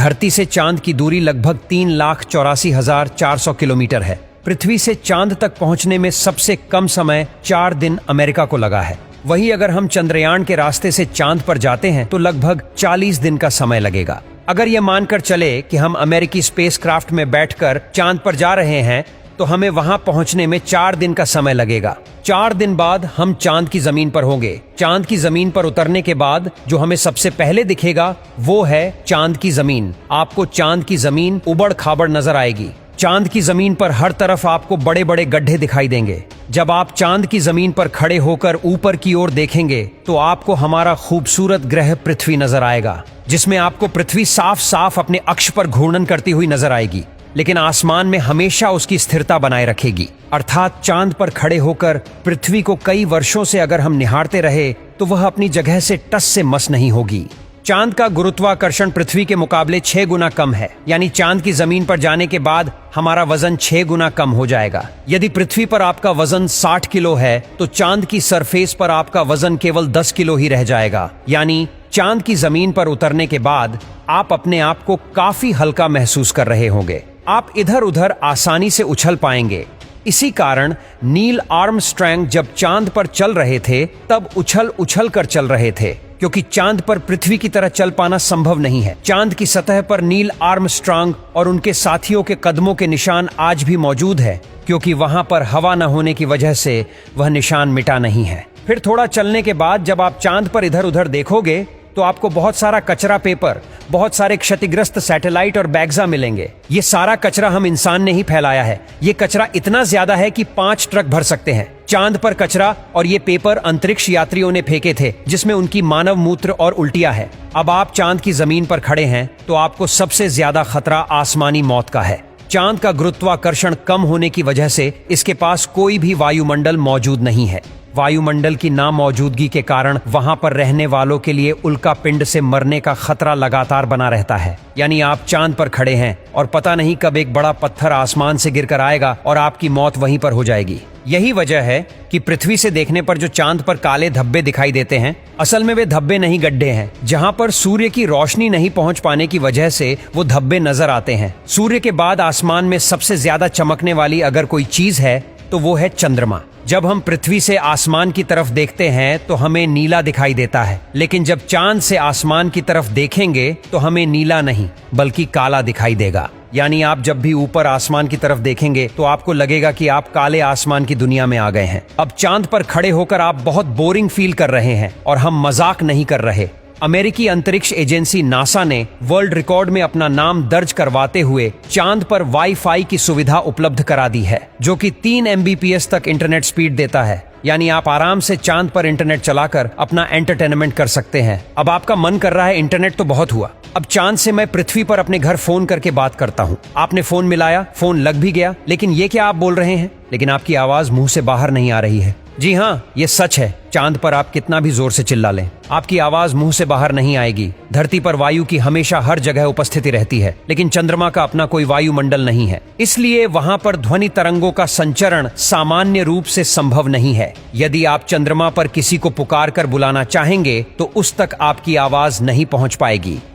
धरती से चांद की दूरी लगभग 3,84,400 किलोमीटर है। पृथ्वी से चांद तक पहुंचने में सबसे कम समय 4 दिन अमेरिका को लगा है। वहीं अगर हम चंद्रयान के रास्ते से चांद पर जाते हैं तो लगभग 40 दिन का समय लगेगा। अगर ये मानकर चले कि हम अमेरिकी स्पेसक्राफ्ट में बैठकर चांद पर जा रहे हैं तो हमें वहां पहुंचने में 4 दिन का समय लगेगा। 4 दिन बाद हम चांद की जमीन पर होंगे। चांद की जमीन पर उतरने के बाद जो हमें सबसे पहले दिखेगा वो है चांद की जमीन। आपको चांद की जमीन उबड़ खाबड़ नजर आएगी। चांद की जमीन पर हर तरफ आपको बड़े बड़े गड्ढे दिखाई देंगे। जब आप चांद की जमीन पर खड़े होकर ऊपर की ओर देखेंगे तो आपको हमारा खूबसूरत ग्रह पृथ्वी नजर आएगा, जिसमें आपको पृथ्वी साफ साफ अपने अक्ष पर घूर्णन करती हुई नजर आएगी, लेकिन आसमान में हमेशा उसकी स्थिरता बनाए रखेगी। अर्थात चांद पर खड़े होकर पृथ्वी को कई वर्षों से अगर हम निहारते रहे तो वह अपनी जगह से टस से मस नहीं होगी। चांद का गुरुत्वाकर्षण पृथ्वी के मुकाबले 6 गुना कम है, यानी चांद की जमीन पर जाने के बाद हमारा वजन 6 गुना कम हो जाएगा। यदि पृथ्वी पर आपका वजन 60 किलो है तो चांद की सरफेस पर आपका वजन केवल 10 किलो ही रह जाएगा। यानी चांद की जमीन पर उतरने के बाद आप अपने आप को काफी हल्का महसूस कर रहे होंगे। आप इधर उधर आसानी से उछल पाएंगे। इसी कारण नील आर्मस्ट्रांग जब चांद पर चल रहे थे तब उछल उछल कर चल रहे थे, क्योंकि चांद पर पृथ्वी की तरह चल पाना संभव नहीं है। चांद की सतह पर नील आर्मस्ट्रांग और उनके साथियों के कदमों के निशान आज भी मौजूद है, क्योंकि वहां पर हवा न होने की वजह से वह निशान मिटा नहीं है। फिर थोड़ा चलने के बाद जब आप चांद पर इधर उधर देखोगे तो आपको बहुत सारा कचरा पेपर, बहुत सारे क्षतिग्रस्त सैटेलाइट और बैग्जा मिलेंगे। ये सारा कचरा हम इंसान ने ही फैलाया है। ये कचरा इतना ज्यादा है कि 5 ट्रक भर सकते हैं। चांद पर कचरा और ये पेपर अंतरिक्ष यात्रियों ने फेंके थे, जिसमें उनकी मानव मूत्र और उल्टियां है। अब आप चांद की जमीन पर खड़े हैं तो आपको सबसे ज्यादा खतरा आसमानी मौत का है। चांद का गुरुत्वाकर्षण कम होने की वजह से इसके पास कोई भी वायुमंडल मौजूद नहीं है। वायुमंडल की नामौजूदगी के कारण वहां पर रहने वालों के लिए उल्का पिंड से मरने का खतरा लगातार बना रहता है। यानी आप चांद पर खड़े हैं और पता नहीं कब एक बड़ा पत्थर आसमान से गिरकर आएगा और आपकी मौत वहीं पर हो जाएगी। यही वजह है कि पृथ्वी से देखने पर जो चांद पर काले धब्बे दिखाई देते हैं, असल में वे धब्बे नहीं, गड्ढे हैं, जहां पर सूर्य की रोशनी नहीं पहुंच पाने की वजह से वो धब्बे नजर आते हैं। सूर्य के बाद आसमान में सबसे ज्यादा चमकने वाली अगर कोई चीज है तो वो है चंद्रमा। जब हम पृथ्वी से आसमान की तरफ देखते हैं तो हमें नीला दिखाई देता है, लेकिन जब चांद से आसमान की तरफ देखेंगे तो हमें नीला नहीं बल्कि काला दिखाई देगा। यानी आप जब भी ऊपर आसमान की तरफ देखेंगे तो आपको लगेगा कि आप काले आसमान की दुनिया में आ गए हैं। अब चांद पर खड़े होकर आप बहुत बोरिंग फील कर रहे हैं और हम मजाक नहीं कर रहे। अमेरिकी अंतरिक्ष एजेंसी नासा ने वर्ल्ड रिकॉर्ड में अपना नाम दर्ज करवाते हुए चांद पर वाईफाई की सुविधा उपलब्ध करा दी है, जो कि 3 MBPS तक इंटरनेट स्पीड देता है। यानी आप आराम से चांद पर इंटरनेट चलाकर अपना एंटरटेनमेंट कर सकते हैं। अब आपका मन कर रहा है इंटरनेट तो बहुत हुआ, अब चांद से मैं पृथ्वी पर अपने घर फोन करके बात करता हूँ। आपने फोन मिलाया, फोन लग भी गया, लेकिन ये क्या आप बोल रहे हैं? लेकिन आपकी आवाज मुंह से बाहर नहीं आ रही है। जी हाँ, ये सच है। चांद पर आप कितना भी जोर से चिल्ला लें, आपकी आवाज मुंह से बाहर नहीं आएगी। धरती पर वायु की हमेशा हर जगह उपस्थिति रहती है, लेकिन चंद्रमा का अपना कोई वायुमंडल नहीं है, इसलिए वहां पर ध्वनि तरंगों का संचरण सामान्य रूप से संभव नहीं है। यदि आप चंद्रमा पर किसी को पुकार कर बुलाना चाहेंगे तो उस तक आपकी आवाज नहीं पहुंच पाएगी।